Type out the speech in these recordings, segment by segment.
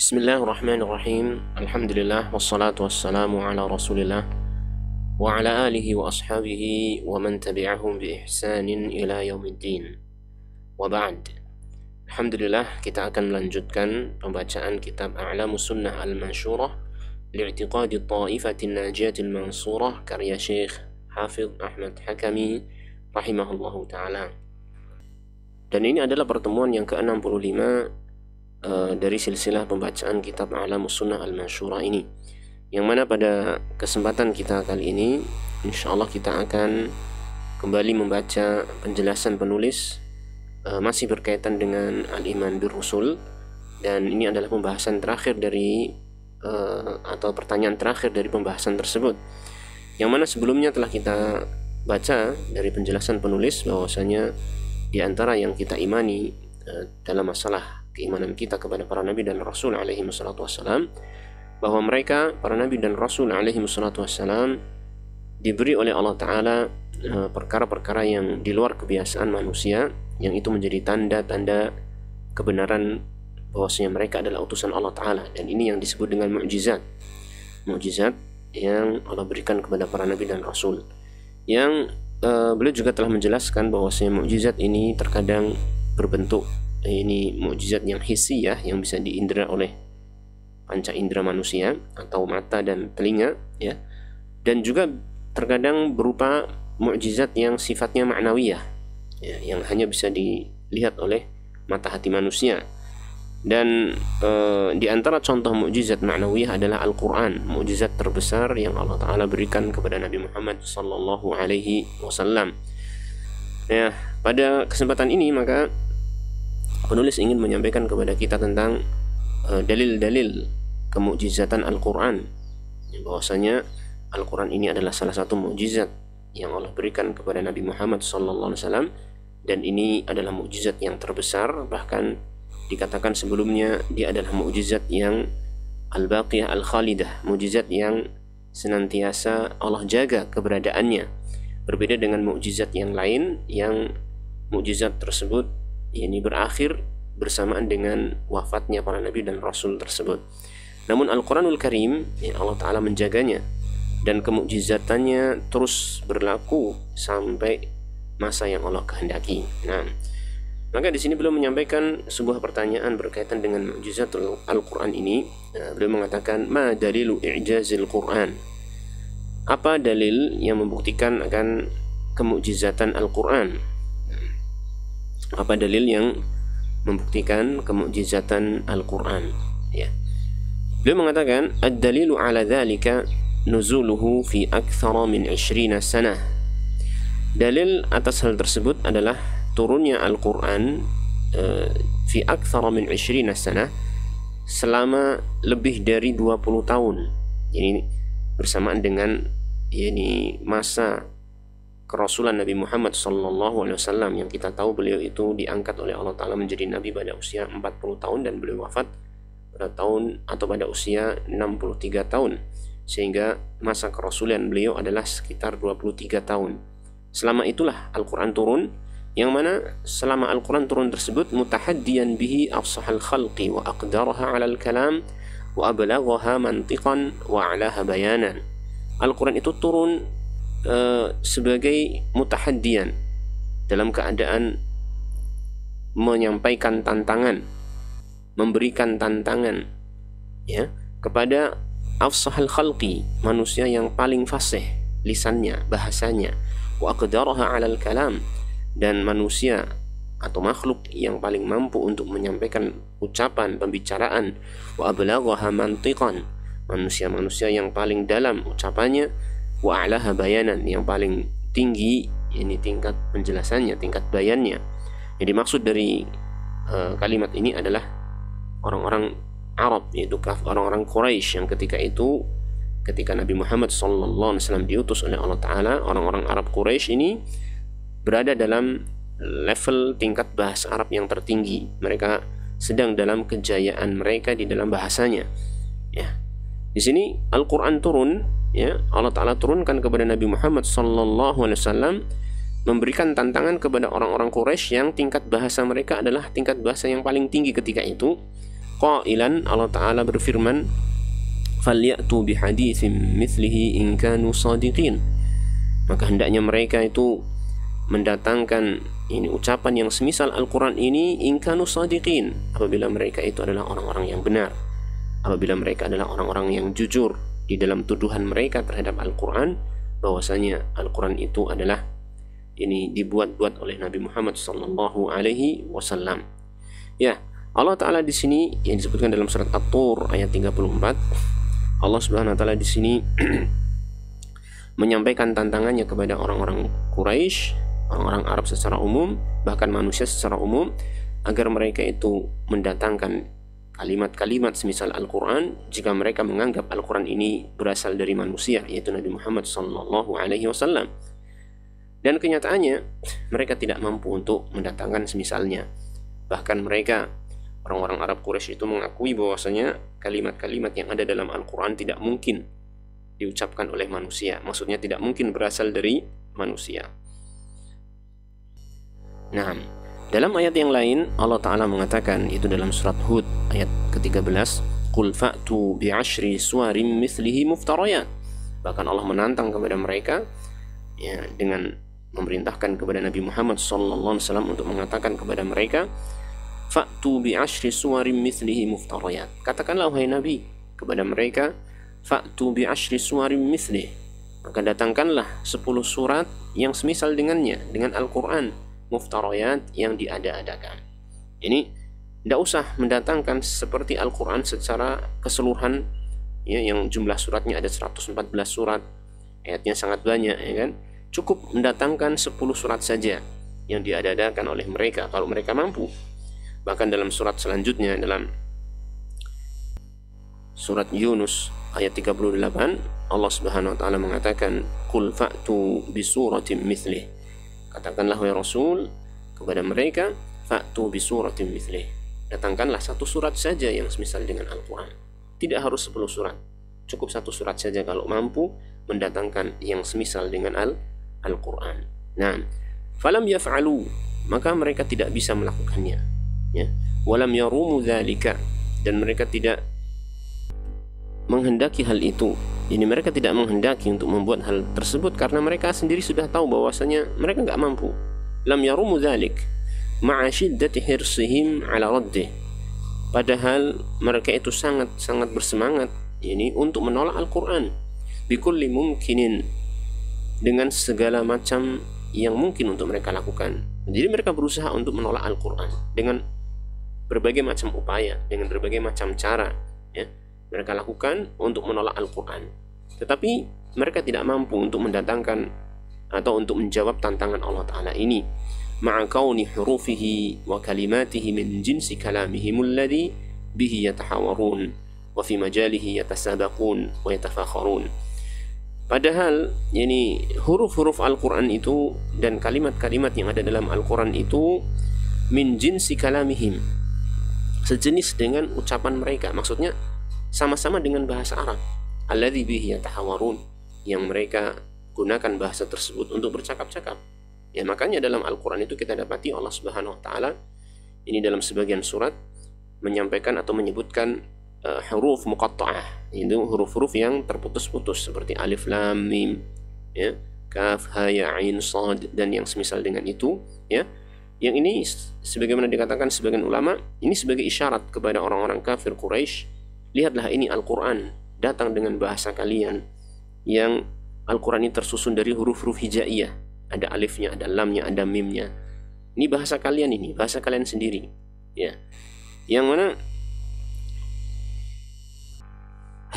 Bismillahirrahmanirrahim. Alhamdulillah wassalatu wassalamu ala Rasulillah wa ala alihi wa ashabihi wa man tabi'ahum bi ihsanin ila yaumiddin. Wa ba'd. Alhamdulillah, kita akan melanjutkan pembacaan kitab A'lamus Sunnah Al-Mansyurah li'tiqadi Ta'ifatin Najiyatil Mansurah karya Syekh Hafidh Ahmad Hakami rahimahullahu ta'ala. Dan ini adalah pertemuan yang ke-65 dari silsilah pembacaan kitab A'lamus Sunnah Al-Mansyurah ini, yang mana pada kesempatan kita kali ini insyaallah kita akan kembali membaca penjelasan penulis masih berkaitan dengan Al-Iman Bir-Rusul, dan ini adalah pembahasan terakhir dari atau pertanyaan terakhir dari pembahasan tersebut, yang mana sebelumnya telah kita baca dari penjelasan penulis bahwasanya di antara yang kita imani dalam masalah keimanan kita kepada para nabi dan rasul alaihi wassalatu wassalam, bahwa mereka para nabi dan rasul alaihi wassalatu wassalam diberi oleh Allah Ta'ala perkara-perkara yang di luar kebiasaan manusia, yang itu menjadi tanda-tanda kebenaran bahwasanya mereka adalah utusan Allah Ta'ala, dan ini yang disebut dengan mukjizat yang Allah berikan kepada para nabi dan rasul, yang beliau juga telah menjelaskan bahwasanya mukjizat ini terkadang berbentuk ini mukjizat yang hissiyah, yang bisa diindra oleh panca indera manusia atau mata dan telinga, ya, dan juga terkadang berupa mukjizat yang sifatnya ma'nawiyah, ya, yang hanya bisa dilihat oleh mata hati manusia. Dan di antara contoh mukjizat ma'nawiyah adalah Al-Quran, mukjizat terbesar yang Allah Ta'ala berikan kepada Nabi Muhammad sallallahu alaihi wasallam. Ya, pada kesempatan ini maka penulis ingin menyampaikan kepada kita tentang dalil-dalil kemukjizatan Al-Quran, bahwasanya Al-Quran ini adalah salah satu mukjizat yang Allah berikan kepada Nabi Muhammad SAW, dan ini adalah mukjizat yang terbesar, bahkan dikatakan sebelumnya dia adalah mukjizat yang al-baqiyah al-khalidah, mukjizat yang senantiasa Allah jaga keberadaannya, berbeda dengan mukjizat yang lain yang mukjizat tersebut ini berakhir bersamaan dengan wafatnya para nabi dan rasul tersebut. Namun Al-Quranul Karim, ya, Allah Ta'ala menjaganya, dan kemukjizatannya terus berlaku sampai masa yang Allah kehendaki. Nah, maka di sini beliau menyampaikan sebuah pertanyaan berkaitan dengan mukjizat Al-Quran ini. Beliau mengatakan, ma dalilu i'jazil Quran? Apa dalil yang membuktikan akan kemukjizatan Al-Quran? Apa dalil yang membuktikan kemukjizatan Al-Quran? Ya. Beliau mengatakan, ad-dalilu ala dzalika nuzuluhu fi aktsara min 20 sanah. Dalil atas hal tersebut adalah turunnya Al-Quran fi aktsara min 20 sanah, selama lebih dari 20 tahun. Jadi bersamaan dengan masa kerasulan Nabi Muhammad SAW, yang kita tahu beliau itu diangkat oleh Allah Ta'ala menjadi Nabi pada usia 40 tahun dan beliau wafat pada usia 63 tahun, sehingga masa kerasulan beliau adalah sekitar 23 tahun. Selama itulah Al-Quran turun, yang mana selama Al-Quran turun tersebut mutahaddiyan bihi afsahal khalqi wa aqdaraha ala al-kalam wa ablaghaha mantiqan wa a'laha bayanan. Al-Quran itu turun sebagai mutahaddian, dalam keadaan menyampaikan tantangan, memberikan tantangan, ya, kepada afsahal khalqi, manusia yang paling fasih lisannya, bahasanya, wa aqdaraha 'alal kalam, dan manusia atau makhluk yang paling mampu untuk menyampaikan ucapan, pembicaraan, wa ablaghaha mantiqan, manusia-manusia yang paling dalam ucapannya, wa a'laha bayanan, yang paling tinggi ini tingkat penjelasannya, tingkat bayannya. Jadi maksud dari kalimat ini adalah orang-orang Arab, yaitu orang-orang Quraisy yang ketika Nabi Muhammad SAW diutus oleh Allah Ta'ala, orang-orang Arab Quraisy ini berada dalam level tingkat bahasa Arab yang tertinggi. Mereka sedang dalam kejayaan mereka di dalam bahasanya, ya. Di sini Al-Quran turun, ya, Allah Ta'ala turunkan kepada Nabi Muhammad SAW, memberikan tantangan kepada orang-orang Quraisy yang tingkat bahasa mereka adalah tingkat bahasa yang paling tinggi ketika itu, qailan, Allah Ta'ala berfirman, falyatu bihaditsin mithlihi in kanu shadiqin. Maka hendaknya mereka itu mendatangkan ini ucapan yang semisal Al-Quran ini in kanu shadiqin, apabila mereka itu adalah orang-orang yang benar, apabila mereka adalah orang-orang yang jujur di dalam tuduhan mereka terhadap Al-Quran, bahwasanya Al-Quran itu adalah ini dibuat-buat oleh Nabi Muhammad sallallahu alaihi wasallam. Ya, Allah Ta'ala di sini yang disebutkan dalam surat At-Tur ayat 34, Allah Subhanahu wa taala di sini menyampaikan tantangannya kepada orang-orang Quraisy, orang-orang Arab secara umum, bahkan manusia secara umum, agar mereka itu mendatangkan kalimat-kalimat semisal Al-Quran jika mereka menganggap Al-Quran ini berasal dari manusia, yaitu Nabi Muhammad sallallahu alaihi wasallam. Dan kenyataannya mereka tidak mampu untuk mendatangkan semisalnya. Bahkan mereka, orang-orang Arab Quraisy itu mengakui bahwasanya kalimat-kalimat yang ada dalam Al-Quran tidak mungkin diucapkan oleh manusia, maksudnya tidak mungkin berasal dari manusia. Nah, dalam ayat yang lain Allah Ta'ala mengatakan, itu dalam surat Hud ayat ke-13, qul fa'tu bi'ashri suwarim mithlihi muftarayat. Bahkan Allah menantang kepada mereka ya, dengan memerintahkan kepada Nabi Muhammad sallallahu alaihi wasallam untuk mengatakan kepada mereka, fa'tu bi'ashri suwarim mithlihi muftarayat. Katakanlah wahai Nabi kepada mereka, fa'tu bi'ashri suwarim mithlih, maka datangkanlah 10 surat yang semisal dengannya, dengan Al-Quran, muftarayat, yang diada-adakan. Ini tidak usah mendatangkan seperti Al-Quran secara keseluruhan ya, yang jumlah suratnya ada 114 surat, ayatnya sangat banyak ya kan. Cukup mendatangkan 10 surat saja yang diada-adakan oleh mereka kalau mereka mampu. Bahkan dalam surat selanjutnya, dalam surat Yunus ayat 38, Allah Subhanahu wa taala mengatakan, qul fa'tu bisuratin mithlih. Katakanlah wahai Rasul kepada mereka, fa'tu bisuratin mithlih, datangkanlah 1 surat saja yang semisal dengan Al-Quran. Tidak harus 10 surat, cukup 1 surat saja kalau mampu mendatangkan yang semisal dengan Al-Quran. Nah, falam yaf'alu, maka mereka tidak bisa melakukannya ya. Walam yarumu dzalika, dan mereka tidak menghendaki hal itu. Ini mereka tidak menghendaki untuk membuat hal tersebut karena mereka sendiri sudah tahu bahwasanya mereka enggak mampu. Lam yarumu dzalik ma'a syiddati hirsihim 'ala raddih. Padahal mereka itu sangat bersemangat ini untuk menolak Al-Quran bikulli mumkinin, dengan segala macam yang mungkin untuk mereka lakukan. Jadi mereka berusaha untuk menolak Al-Quran dengan berbagai macam upaya, dengan berbagai macam cara ya, mereka lakukan untuk menolak Al-Quran. Tetapi mereka tidak mampu untuk mendatangkan atau untuk menjawab tantangan Allah Ta'ala ini. Ma'a kauni hurufihi wa kalimatihi min jinsi kalamihim alladhi bihi yatahawarun wa fi majalihi yatasabaqun wa yatafakharun. Padahal ini huruf-huruf Al-Quran itu dan kalimat-kalimat yang ada dalam Al-Quran itu min jinsi kalamihim, sejenis dengan ucapan mereka, maksudnya sama-sama dengan bahasa Arab. Alladzi bihi yatahawarun, yang mereka gunakan bahasa tersebut untuk bercakap-cakap. Ya, makanya dalam Al-Quran itu kita dapati Allah Subhanahu wa taala ini dalam sebagian surat menyampaikan atau menyebutkan huruf muqatta'ah, itu huruf-huruf yang terputus-putus seperti alif lam mim ya, kaf ha ya ain shad dan yang semisal dengan itu ya. Yang ini sebagaimana dikatakan sebagian ulama, ini sebagai isyarat kepada orang-orang kafir Quraisy, lihatlah ini Al-Quran datang dengan bahasa kalian, yang Al-Quran ini tersusun dari huruf-huruf hijaiyah, ada alifnya, ada lamnya, ada mimnya. Ini bahasa kalian, ini bahasa kalian sendiri ya. Yang mana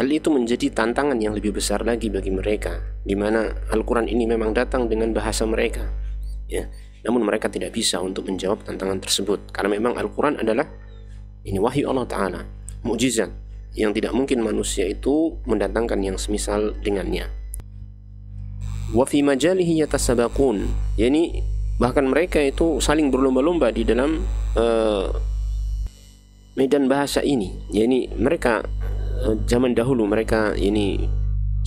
hal itu menjadi tantangan yang lebih besar lagi bagi mereka, di mana Al-Quran ini memang datang dengan bahasa mereka ya. Namun mereka tidak bisa untuk menjawab tantangan tersebut karena memang Al-Quran adalah ini wahyu Allah Ta'ala, mukjizat yang tidak mungkin manusia itu mendatangkan yang semisal dengannya. Wa fi majalihi yatasabaqun, yakni bahkan mereka itu saling berlomba-lomba di dalam medan bahasa ini. Yakni mereka zaman dahulu mereka ini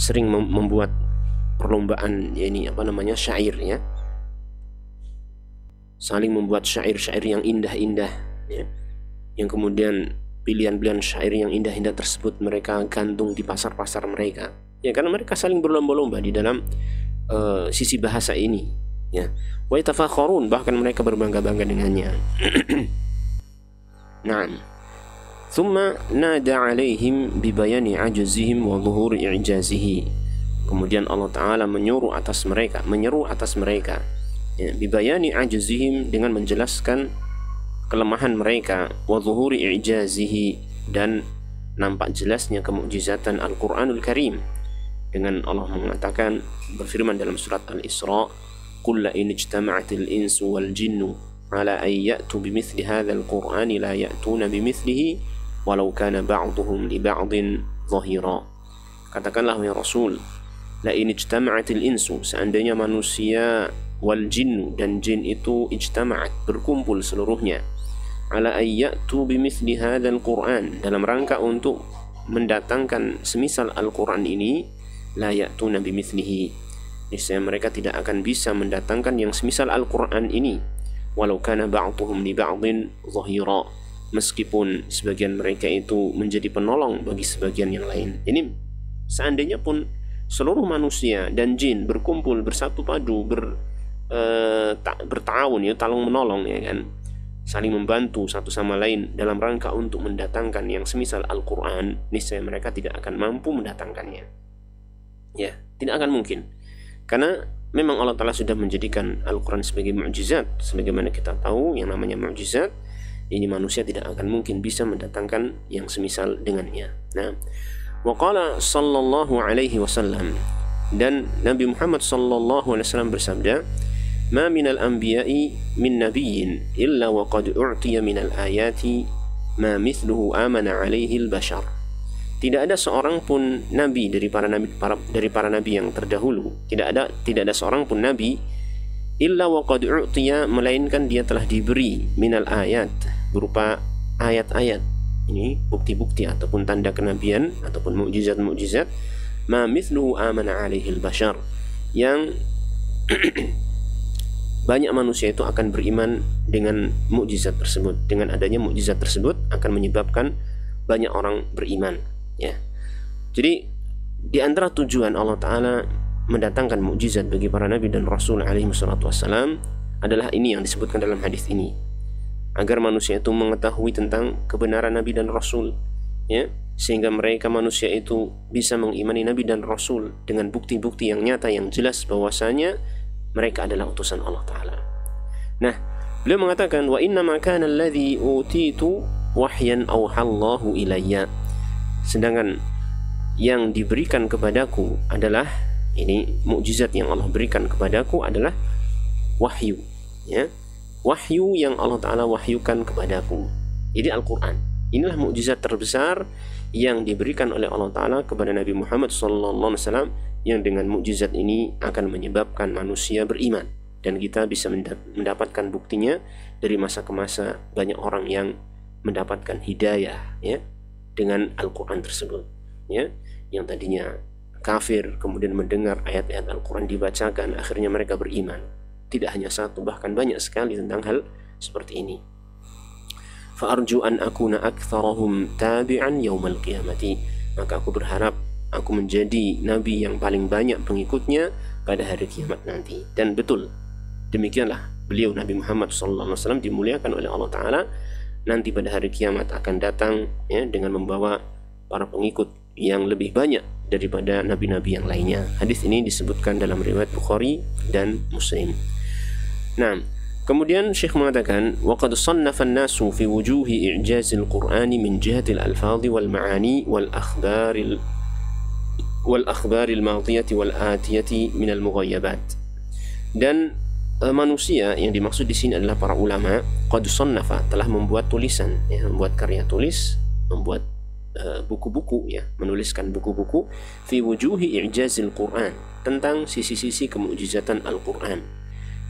sering membuat perlombaan, yakni syair ya. Saling membuat syair-syair yang indah-indah ya, yang kemudian pilihan-pilihan syair yang indah-indah tersebut mereka gantung di pasar-pasar mereka. Ya, karena mereka saling berlomba-lomba di dalam sisi bahasa ini. Ya, wa yatafakharun, bahkan mereka berbangga-bangga dengannya. Naam. Thumma nada alaihim bibayani ajzihim wa dhuhuri i'jazihi. Kemudian Allah Ta'ala menyeru atas mereka, ya, bibayani ajzihim, dengan menjelaskan kelemahan mereka, wa dhuhuri i'jazihi, dan nampak jelasnya kemukjizatan Al-Qur'anul Karim. Dengan Allah mengatakan, berfirman dalam surat Al-Isra, qul la in ijtama'atil insu wal jinnu ala an ya'tu bimithli hadzal qur'ani la ya'tuna bimithlihi walau kana ba'duhum li ba'din dhahira. Katakanlah ya Rasul, la in ijtama'atil insu, seandainya manusia, wal jinnu, dan jin itu ijtama'at, berkumpul seluruhnya, ala an ya'tu bimithli hadzal qur'an, dalam rangka untuk mendatangkan semisal Al-Qur'an ini, la ya'tuna bimithlihi, niscaya mereka tidak akan bisa mendatangkan yang semisal Al-Qur'an ini, walau kana ba'duhum li ba'din dhahira, meskipun sebagian mereka itu menjadi penolong bagi sebagian yang lain. Ini seandainya pun seluruh manusia dan jin berkumpul, bersatu padu, bertahun, ya, tolong menolong, ya kan, saling membantu satu sama lain dalam rangka untuk mendatangkan yang semisal Al-Qur'an, niscaya mereka tidak akan mampu mendatangkannya. Ya, tidak akan mungkin. Karena memang Allah Ta'ala sudah menjadikan Al-Quran sebagai mukjizat. Sebagaimana kita tahu, yang namanya mukjizat ini manusia tidak akan mungkin bisa mendatangkan yang semisal dengannya. Nah, wa qala sallallahu alaihi wasallam, dan Nabi Muhammad sallallahu alaihi wasallam bersabda, ma minal anbiya'i min nabiyyin illa wa qad u'tiya minal ayati ma mithluhu amana alaihi al-bashar. Tidak ada seorang pun nabi dari para nabi yang terdahulu, tidak ada seorang pun nabi illa wa qad u'tiya, melainkan dia telah diberi minal ayat, berupa ayat-ayat, ini bukti-bukti ataupun tanda kenabian ataupun mukjizat-mukjizat, ma mithluhu amana alaihi al-bashar, yang banyak manusia itu akan beriman dengan mukjizat tersebut. Dengan adanya mukjizat tersebut akan menyebabkan banyak orang beriman. Ya, jadi di antara tujuan Allah Ta'ala mendatangkan mukjizat bagi para nabi dan rasul alaihi wassalatu wassalam adalah ini yang disebutkan dalam hadis ini, agar manusia itu mengetahui tentang kebenaran nabi dan rasul, ya, sehingga mereka manusia itu bisa mengimani nabi dan rasul dengan bukti-bukti yang nyata, yang jelas bahwasanya mereka adalah utusan Allah Ta'ala. Nah, beliau mengatakan, wa inna ma kana alladhi utitu wahyan awhallahu ilayya, sedangkan yang diberikan kepadaku adalah, ini mukjizat yang Allah berikan kepadaku adalah wahyu, ya, wahyu yang Allah Ta'ala wahyukan kepadaku. Jadi Al-Quran, inilah mukjizat terbesar yang diberikan oleh Allah Ta'ala kepada Nabi Muhammad SAW, yang dengan mukjizat ini akan menyebabkan manusia beriman, dan kita bisa mendapatkan buktinya dari masa ke masa. Banyak orang yang mendapatkan hidayah, ya, dengan Al-Quran tersebut, ya, yang tadinya kafir kemudian mendengar ayat-ayat Al-Quran dibacakan, akhirnya mereka beriman. Tidak hanya satu, bahkan banyak sekali tentang hal seperti ini. Fa'arju an akuna aktsarahum tabi'an yaumal qiyamati, maka aku berharap aku menjadi nabi yang paling banyak pengikutnya pada hari kiamat nanti. Dan betul, demikianlah beliau Nabi Muhammad SAW dimuliakan oleh Allah Ta'ala. Nanti pada hari kiamat akan datang, ya, dengan membawa para pengikut yang lebih banyak daripada nabi-nabi yang lainnya. Hadis ini disebutkan dalam riwayat Bukhari dan Muslim. Nah, kemudian Syekh mengatakan, wa qad sannafa an-nasu fi wujuhi i'jazil Qur'ani min jihati al-alfadhi wal ma'ani wal akhbaril madiyati wal atiyati min al-mughayyabat. Dan manusia yang dimaksud di sini adalah para ulama. Qad sannafa, telah membuat tulisan, ya, membuat karya tulis, membuat buku-buku, ya, menuliskan buku-buku fi wujuhi i'jazil Quran, tentang sisi-sisi kemukjizatan Al-Quran,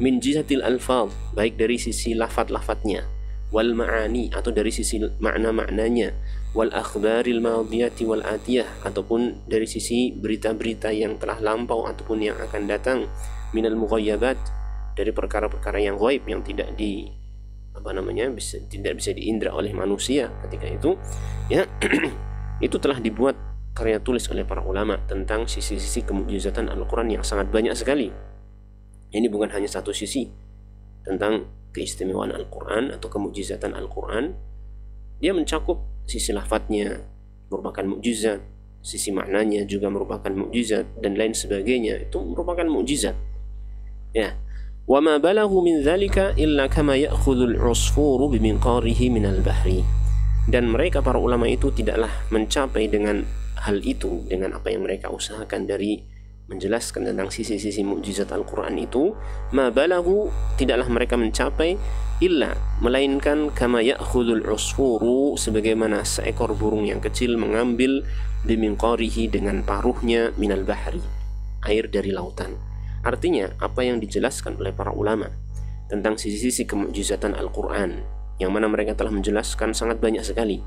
min jihatil alfaz, baik dari sisi lafaz-lafaznya, wal ma'ani, atau dari sisi makna-maknanya, wal akhbaril madiyati wal atiyah, ataupun dari sisi berita-berita yang telah lampau ataupun yang akan datang, minal mughayyabat, dari perkara-perkara yang ghaib, yang tidak tidak bisa diindra oleh manusia ketika itu, ya. Itu telah dibuat karya tulis oleh para ulama tentang sisi-sisi kemukjizatan Al-Quran yang sangat banyak sekali. Ini bukan hanya satu sisi tentang keistimewaan Al-Quran atau kemukjizatan Al-Quran. Dia mencakup sisi lafadznya merupakan mukjizat, sisi maknanya juga merupakan mukjizat, dan lain sebagainya itu merupakan mukjizat. Ya. Wa ma balaghu min dzalika illa kama ya'khudhul 'usfuru biminqarihi minal bahri. Dan mereka para ulama itu tidaklah mencapai dengan hal itu, dengan apa yang mereka usahakan dari menjelaskan tentang sisi-sisi mukjizat Al-Quran itu. Ma balaghu, tidaklah mereka mencapai, illa, melainkan kama ya'khudhul usfuru, sebagaimana seekor burung yang kecil mengambil biminqarihi, dengan paruhnya, minal bahri, air dari lautan. Artinya apa yang dijelaskan oleh para ulama tentang sisi-sisi kemukjizatan Al-Quran, yang mana mereka telah menjelaskan sangat banyak sekali,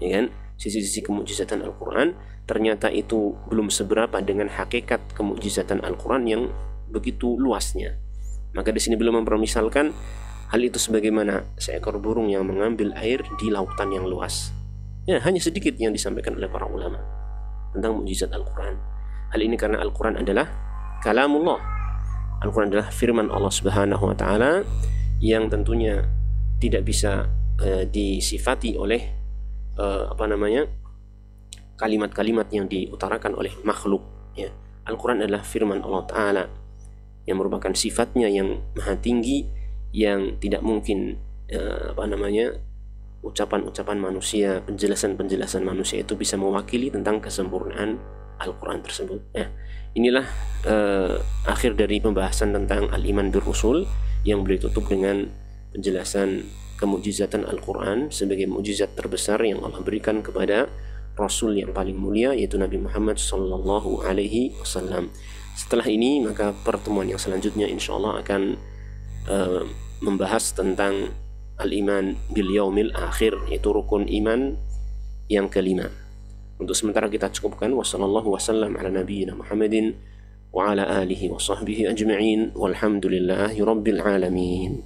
ya kan? Sisi-sisi kemukjizatan Al-Quran ternyata itu belum seberapa dengan hakikat kemukjizatan Al-Quran yang begitu luasnya. Maka di sini belum mempermisalkan hal itu sebagaimana seekor burung yang mengambil air di lautan yang luas. Ya, hanya sedikit yang disampaikan oleh para ulama tentang mukjizat Al-Quran. Hal ini karena Al-Quran adalah kalamullah. Al-Quran adalah firman Allah Subhanahu wa Ta'ala yang tentunya tidak bisa disifati oleh kalimat-kalimat yang diutarakan oleh makhluk, ya. Al-Quran adalah firman Allah Ta'ala yang merupakan sifatnya yang maha tinggi, yang tidak mungkin ucapan-ucapan manusia, penjelasan-penjelasan manusia itu bisa mewakili tentang kesempurnaan Al-Quran tersebut. Inilah akhir dari pembahasan tentang al-iman bir rusul, yang boleh tutup dengan penjelasan kemukjizatan Al-Quran sebagai mukjizat terbesar yang Allah berikan kepada Rasul yang paling mulia, yaitu Nabi Muhammad Sallallahu Alaihi Wasallam. Setelah ini, maka pertemuan yang selanjutnya insyaAllah akan membahas tentang al-iman bil yaumil akhir, yaitu rukun iman yang kelima. Untuk sementara kita cukupkan. Wassallallahu wasallam ala nabiyyina Muhammadin wa ala alihi wa sahbihi ajma'in walhamdulillahi rabbil alamin.